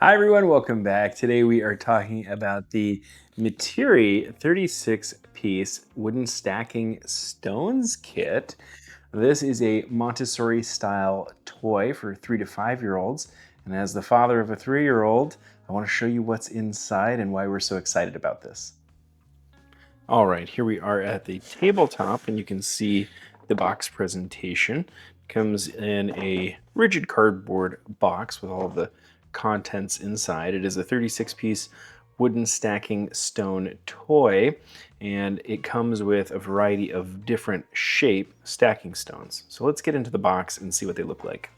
Hi everyone, welcome back. Today we are talking about the MTTIERY 36-piece wooden stacking stones kit. This is a Montessori style toy for 3 to 5-year-olds. And as the father of a 3-year-old, I want to show you what's inside and why we're so excited about this. All right, here we are at the tabletop and you can see the box presentation. It comes in a rigid cardboard box with all of the contents inside. It is a 36-piece wooden stacking stone toy, and it comes with a variety of different shape stacking stones. So let's get into the box and see what they look like.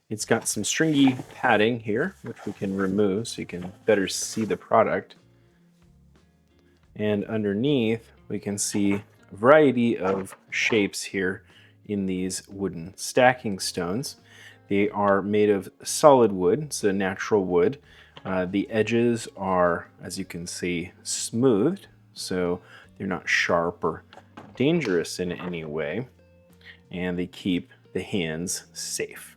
It's got some stringy padding here, which we can remove so you can better see the product. And underneath, we can see a variety of shapes here in these wooden stacking stones. They are made of solid wood, it's a natural wood. The edges are, as you can see, smoothed, so they're not sharp or dangerous in any way, and they keep the hands safe.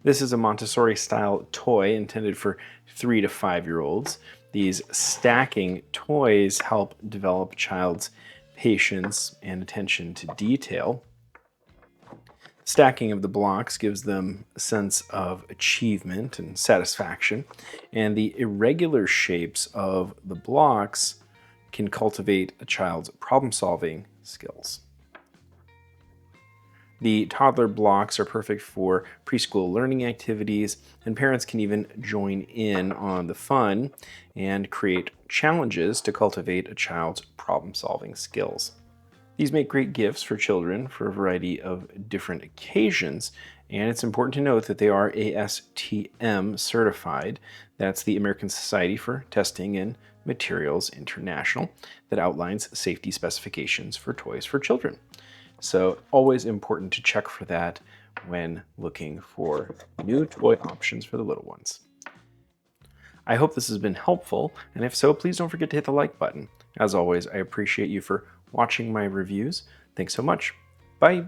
This is a Montessori style toy intended for 3 to 5-year-olds. These stacking toys help develop a child's patience and attention to detail. Stacking of the blocks gives them a sense of achievement and satisfaction, and the irregular shapes of the blocks can cultivate a child's problem-solving skills. The toddler blocks are perfect for preschool learning activities, and parents can even join in on the fun and create challenges to cultivate a child's problem-solving skills. These make great gifts for children for a variety of different occasions, and it's important to note that they are ASTM certified. That's the American Society for Testing and Materials International, that outlines safety specifications for toys for children. So always important to check for that when looking for new toy options for the little ones. I hope this has been helpful, and if so, please don't forget to hit the like button. As always, I appreciate you for watching my reviews. Thanks so much. Bye.